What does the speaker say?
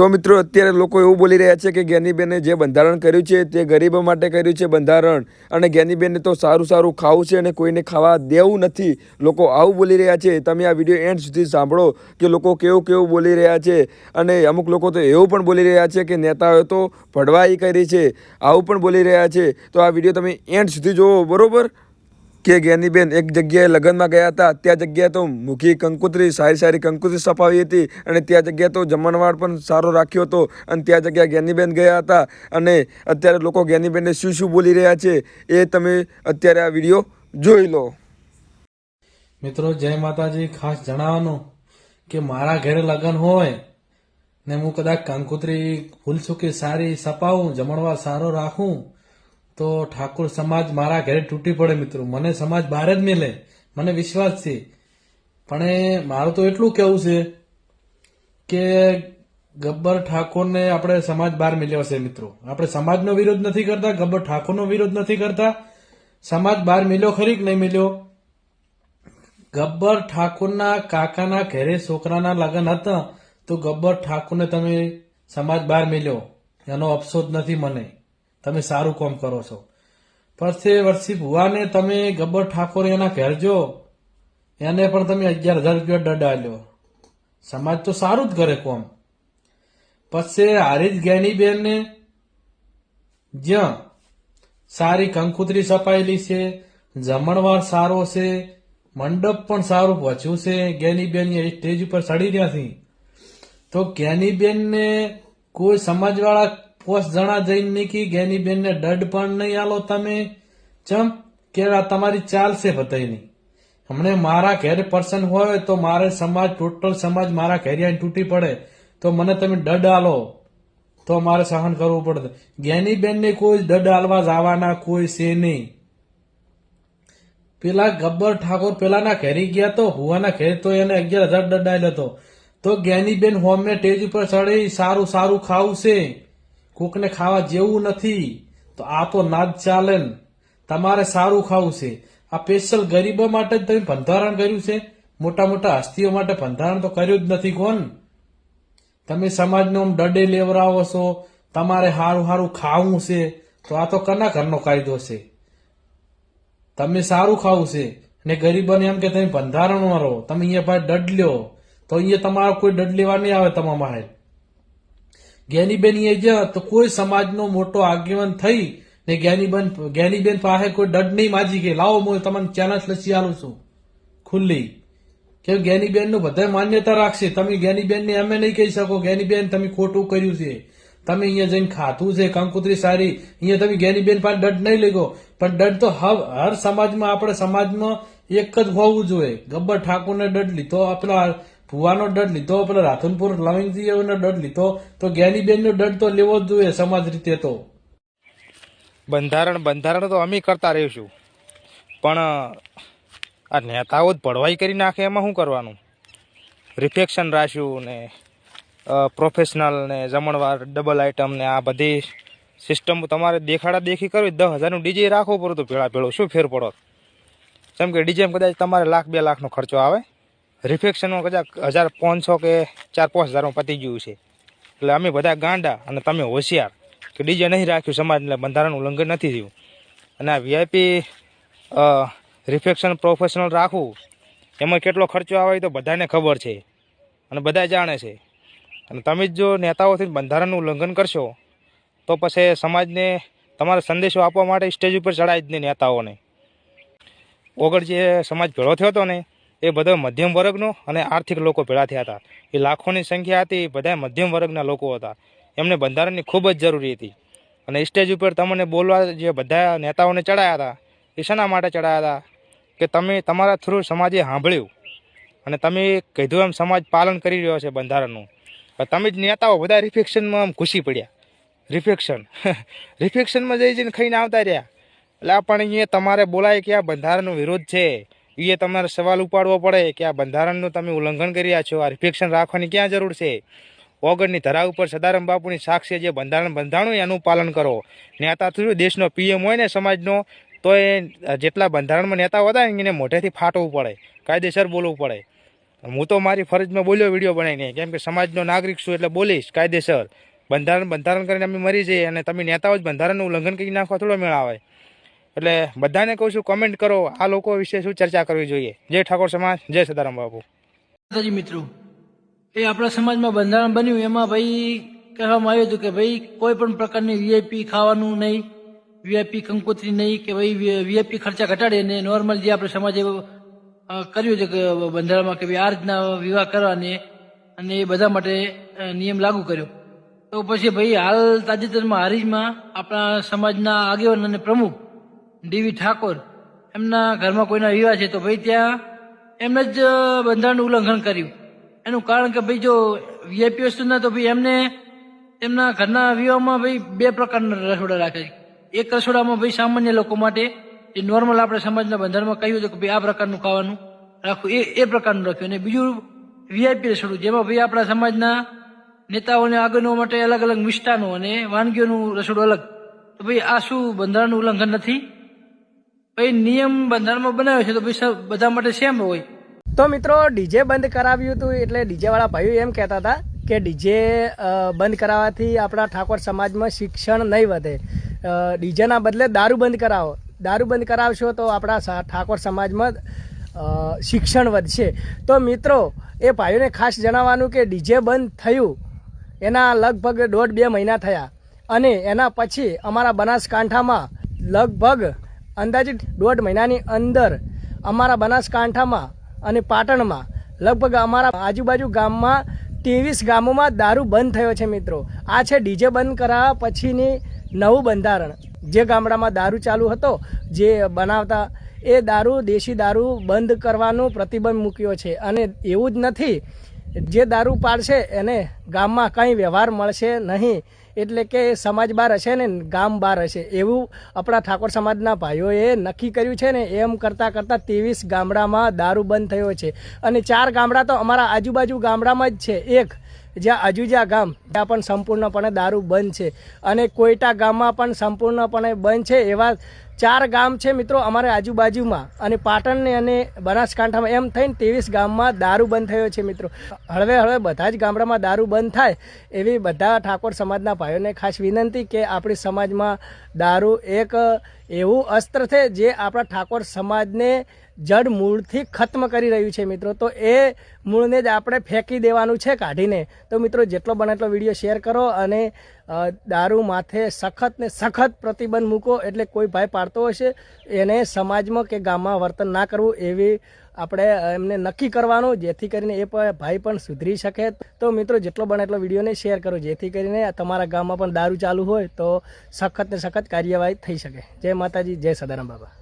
તો મિત્રો અત્યારે લોકો એવું બોલી રહ્યા છે કે જ્ઞાનીબેને જે બંધારણ કર્યું છે તે ગરીબો માટે કર્યું છે બંધારણ, અને જ્ઞાનીબેનને તો સારું સારું ખાવું છે અને કોઈને ખાવા દેવું નથી. લોકો આવું બોલી રહ્યા છે. તમે આ વિડીયો એન્ડ સુધી સાંભળો કે લોકો કેવું કેવું બોલી રહ્યા છે. અને અમુક લોકો તો એવું પણ બોલી રહ્યા છે કે નેતાઓએ તો ભડવાઈ કરી છે, આવું પણ બોલી રહ્યા છે. તો આ વિડીયો તમે એન્ડ સુધી જુઓ, બરોબર? કે જ્ઞાનીબેન એક જગ્યાએ લગ્નમાં ગયા હતા, ત્યાં જગ્યાએ તો મુખી કંકોત્રી સારી સારી કંકોત્રી છપાવી હતી, અને ત્યાં જગ્યાએ તો જમણવાર પણ સારો રાખ્યો હતો, અને ત્યાં જગ્યાએ જ્ઞાનીબેન ગયા હતા. અને અત્યારે લોકો જ્ઞાનીબેનને શું શું બોલી રહ્યા છે એ તમે અત્યારે આ વિડીયો જોઈ લો. મિત્રો જય માતાજી. ખાસ જણાવવાનું કે મારા ઘરે લગ્ન હોય ને હું કદાચ કંકોત્રી ફૂલસુકી સારી છપાવું, જમણવાર સારો રાખું, તો ઠાકોર સમાજ મારા ઘરે તૂટી પડે. મિત્રો મને સમાજ બહાર જ મેલે, મને વિશ્વાસ છે. પણ મારું તો એટલું કેવું છે કે ગબ્બર ઠાકોરને આપણે સમાજ બહાર મેલ્યો છે. મિત્રો આપણે સમાજનો વિરોધ નથી કરતા, ગબ્બર ઠાકોરનો વિરોધ નથી કરતા. સમાજ બહાર મેલ્યો ખરી કે નહીં મેલ્યો? ગબ્બર ઠાકોરના કાકાના ઘરે છોકરાના લગ્ન હતા તો ગબ્બર ઠાકોરને તમે સમાજ બહાર મેલ્યો, એનો અફસોસ નથી મને. તમે સારું કામ કરો છો. પછી વર્ષી ભુવાને તમે ગબ્બર ઠાકોર એના ઘેર જો, એને પણ તમે 11,000 રૂપિયા દંડ આલ્યો. સમાજ તો સારું જ કરે કોમ. પછી હારીજ જ્ઞાનીબેનને જ્યાં સારી કંકોત્રી છપાયેલી છે, જમણવાર સારો છે, મંડપ પણ સારું પહોંચ્યું છે, જ્ઞાનીબેન સ્ટેજ ઉપર ચડી રહ્યા છે, તો જ્ઞાનીબેનને કોઈ સમાજવાળા 5 જણા જઈને નહીં કે જ્ઞાનીબેનને દંડ પણ નહીં આલો તમે. ચમ કે આ તમારી ચાલશે બધાની. હમણે મારા ઘરે પર્સન હોય તો મારે સમાજ ટોટલ સમાજ મારા ઘરે આવીને તૂટી પડે તો મને તમે દંડ આલો તો મારે સહન કરવું પડે. જ્ઞાનીબેનને કોઈ દંડ આલવા જવાના કોઈ છે નહીં. પેલા ગબ્બર ઠાકોર પેલાના ઘરે ગયા તો ભુવાના ઘરે તો એને 11,000 દંડ આલ્યો હતો. તો જ્ઞાનીબેન હોમે સ્ટેજ ઉપર ચડી સારું સારું ખાવું છે, કોકને ખાવા જેવું નથી, તો આ તો ના જ ચાલે ને. તમારે સારું ખાવું છે. આ સ્પેશિયલ ગરીબો માટે જ તમે બંધારણ કર્યું છે, મોટા મોટા હસ્તીઓ માટે બંધારણ તો કર્યું જ નથી. કોણ તમે સમાજનો દડે લેવરાવો છો, તમારે સારું સારું ખાવું છે, તો આ તો કના ઘરનો કાયદો છે? તમે સારું ખાવું છે ને ગરીબોને એમ કે તમે બંધારણ મારો, તમે અહીંયા ભાઈ દંડ લ્યો, તો અહીંયા તમારો કોઈ દંડ લેવા નહીં આવે તમારા માટે. જ્ઞાનીબેન અહીંયા જ્યાં તો કોઈ સમાજનો મોટો આગેવાન થઈ ને જ્ઞાનીબેન પાસે કોઈ દંડ નહીં માજી કે લાવો હું તમને ચેલેન્જ લસી આલું છું ખુલ્લી, કે જ્ઞાનીબેન નું બધા માન્યતા રાખશે. તમે જ્ઞાનીબેનને એમ નહીં કહી શકો જ્ઞાનીબેન તમે ખોટું કર્યું છે, તમે અહીંયા જઈને ખાધું છે કંકોત્રી સારી, અહીંયા તમે જ્ઞાનીબેન પાસે દંડ નહીં લેગો. પણ દંડ તો હર સમાજમાં આપણે સમાજમાં એક જ હોવું જોઈએ. ગબ્બર ઠાકોરને દંડ લીધો, પેલા ભુવાનો દંડ લીધો, પેલા રાધનપુર લવિંગજીનો દંડ લીધો, તો જ્ઞાનીબેનનો દંડ તો લેવો જ જોઈએ સમાજ રીતે. તો બંધારણ તો અમે કરતા રહીશું, પણ આ નેતાઓ જ ભડવાઈ કરી નાખે એમાં શું કરવાનું? રિફ્લેક્શન રાખ્યું ને પ્રોફેશનલ ને જમણવાર ડબલ આઇટમ ને આ બધી સિસ્ટમ તમારે દેખાડા દેખી કરવી. 10,000નું ડીજે રાખવું પડતું ભેળા ભેળું, શું ફેર પડો? જેમ કે ડીજેમાં કદાચ તમારે 1,00,000-2 લાખનો ખર્ચો આવે, રિફ્લેક્શનમાં કદાચ 1,500 કે 4-5 હજારમાં પતી ગયું છે. એટલે અમે બધા ગાંડા અને તમે હોશિયાર કે ડીજે નહીં રાખ્યું, સમાજને બંધારણનું ઉલ્લંઘન નથી થયું. અને આ વીઆઈપી રિફ્લેક્શન પ્રોફેશનલ રાખવું એમાં કેટલો ખર્ચો આવે તો બધાને ખબર છે અને બધા જાણે છે. અને તમે જ જો નેતાઓથી બંધારણનું ઉલ્લંઘન કરશો તો પછી સમાજને તમારે સંદેશો આપવા માટે સ્ટેજ ઉપર ચડાય જ નહીં નેતાઓને. ઓગળ જે સમાજ ભેળો થયો હતો ને એ બધો મધ્યમ વર્ગનો અને આર્થિક લોકો ભેળા થયા હતા. એ લાખોની સંખ્યા હતી, બધા મધ્યમ વર્ગના લોકો હતા. એમને બંધારણની ખૂબ જ જરૂરી હતી. અને સ્ટેજ ઉપર તમને બોલવા જે બધા નેતાઓને ચડાયા હતા એ શાના માટે ચડાયા હતા? કે તમે તમારા થ્રુ સમાજે સાંભળ્યું અને તમે કીધું એમ સમાજ પાલન કરી રહ્યો છે બંધારણનું. તમે જ નેતાઓ બધા રિફ્લેક્શનમાં આમ ઘૂસી પડ્યા. રિફ્લેક્શનમાં જઈને ખાઈને આવતા રહ્યા. એટલે પણ અહીંયા તમારે બોલાય કે આ બંધારણનો વિરોધ છે, એ તમારે સવાલ ઉપાડવો પડે કે આ બંધારણનું તમે ઉલ્લંઘન કરી રહ્યા છો. આ રિફ્લેક્શન રાખવાની ક્યાં જરૂર છે? ઓગળની ધરા ઉપર સદારામ બાપુની સાક્ષી જે બંધારણ બંધાણું એનું પાલન કરો. નેતા થયું દેશનો પીએમ હોય ને સમાજનો, તો એ જેટલા બંધારણમાં નેતાઓ હતા એને મોઢેથી ફાટવું પડે, કાયદેસર બોલવું પડે. હું તો મારી ફરજમાં બોલ્યો વિડીયો બનાવીને, કેમ કે સમાજનો નાગરિક છું એટલે બોલીશ કાયદેસર. બંધારણ કરીને અમે મરી જઈએ અને તમે નેતાઓ જ બંધારણનું ઉલ્લંઘન કરી નાખવા થોડો મેળ આવે. એટલે બધાને કહું છું, કોમેન્ટ કરો આ લોકો વિશે શું ચર્ચા કરવી જોઈએ. જય ઠાકોર સમાજ, જય સદારામ બાપુ. માતાજી મિત્રો, એ આપણા સમાજમાં બંધારણ બન્યું એમાં ભાઈ કહેવામાં આવ્યું હતું કે ભાઈ કોઈ પણ પ્રકારની વીઆઈપી ખાવાનું નહીં, વીઆઈપી કંકોત્રી નહીં, કે ભાઈ વીઆઈપી ખર્ચા ઘટાડે ને નોર્મલ જે આપણે સમાજે કર્યું છે કે બંધારણમાં કે ભાઈ આ રીતના વિવાહ કરવાને અને એ બધા માટે નિયમ લાગુ કર્યો. તો પછી ભાઈ હાલ તાજેતરમાં હારીજમાં આપણા સમાજના આગેવાન અને પ્રમુખ ડીવી ઠાકોર એમના ઘરમાં કોઈના વિવાહ છે તો ભાઈ ત્યાં એમને જ બંધારણનું ઉલ્લંઘન કર્યું. એનું કારણ કે ભાઈ જો વીઆઈપી વસ્તુ ના તો ભાઈ એમને એમના ઘરના વિવાહમાં ભાઈ બે પ્રકારના રસોડા રાખે છે. એક રસોડામાં ભાઈ સામાન્ય લોકો માટે જે નોર્મલ આપણે સમાજના બંધારણમાં કહ્યું હતું કે ભાઈ આ પ્રકારનું ખાવાનું રાખવું એ પ્રકારનું રાખ્યું. અને બીજું વીઆઈપી રસોડું જેમાં ભાઈ આપણા સમાજના નેતાઓને આગળનો માટે અલગ અલગ મિષ્ટાનો અને વાનગીઓનું રસોડું અલગ. તો ભાઈ આ શું બંધારણનું ઉલ્લંઘન નથી? ભાઈ નિયમ બંધારણમાં બનાવ્યો છે તો ભાઈ બધા માટે સેમ હોય. તો મિત્રો ડીજે બંધ કરાવ્યું હતું એટલે ડીજે વાળા ભાઈઓ એમ કહેતા હતા કે ડીજે બંધ કરાવવાથી આપણા ઠાકોર સમાજમાં શિક્ષણ નહીં વધે, ડીજેના બદલે દારૂ બંધ કરાવો, દારૂ બંધ કરાવશો તો આપણા ઠાકોર સમાજમાં શિક્ષણ વધશે. તો મિત્રો એ ભાઈઓને ખાસ જણાવવાનું કે ડીજે બંધ થયું એના લગભગ 1.5-2 મહિના થયા અને એના પછી અમારા બનાસકાંઠામાં લગભગ અંદાજિત 1.5 મહિનાની અંદર અમારા બનાસકાંઠામાં અને પાટણમાં લગભગ અમારા આજુબાજુ ગામમાં 23 ગામોમાં દારૂ બંધ થયો છે. મિત્રો આ છે ડીજે બંધ કરાવવા પછીની નવું બંધારણ. જે ગામડામાં દારૂ ચાલુ હતો જે બનાવતા એ દારૂ દેશી દારૂ બંધ કરવાનો પ્રતિબંધ મૂક્યો છે. અને એવું જ નથી, જે દારૂ પાડશે એને ગામમાં કંઈ વ્યવહાર મળશે નહીં, એટલે કે સમાજ બહાર હશે ને ગામ બહાર હશે એવું આપણા ઠાકોર સમાજના ભાઈઓએ નક્કી કર્યું છે ને. એમ કરતાં 23 ગામડામાં દારૂ બંધ થયો છે અને 4 ગામડા તો અમારા આજુબાજુ ગામડામાં જ છે. એક જ્યાં અજુજા ગામ ત્યાં પણ સંપૂર્ણપણે દારૂ બંધ છે અને કોઈટા ગામમાં પણ સંપૂર્ણપણે બંધ છે. એવા 4 ગામ છે મિત્રો અમારા આજુબાજુમાં અને પાટણને અને બનાસકાંઠામાં એમ થઈને 23 ગામમાં દારૂ બંધ થયો છે. મિત્રો હળવે બધા જ ગામડામાં દારૂ બંધ થાય એવી બધા ઠાકોર સમાજના ભાઈઓને ખાસ વિનંતી કે આપણી સમાજમાં દારૂ એક એવું અસ્ત્ર છે જે આપણા ઠાકોર સમાજને જડ મૂળથી ખત્મ કરી રહ્યું છે. મિત્રો તો એ મૂળને જ આપણે ફેંકી દેવાનું છે કાઢીને. તો મિત્રો જેટલો બને એટલો વિડીયો શેર કરો અને દારૂ માથે સખત ને સખત પ્રતિબંધ મૂકો, એટલે કોઈ ભાઈ પાડતો હશે એને સમાજમાં કે ગામમાં વર્તન ના કરવું એવી આપણે એમને નક્કી કરવાનું, જેથી કરીને એ ભાઈ પણ સુધરી શકે. તો મિત્રો જેટલો બને એટલો વિડીયોને શેર કરો જેથી કરીને તમારા ગામમાં પણ દારૂ ચાલુ હોય તો સખત ને સખત કાર્યવાહી થઈ શકે. જય માતાજી, જય સદારામ બાબા.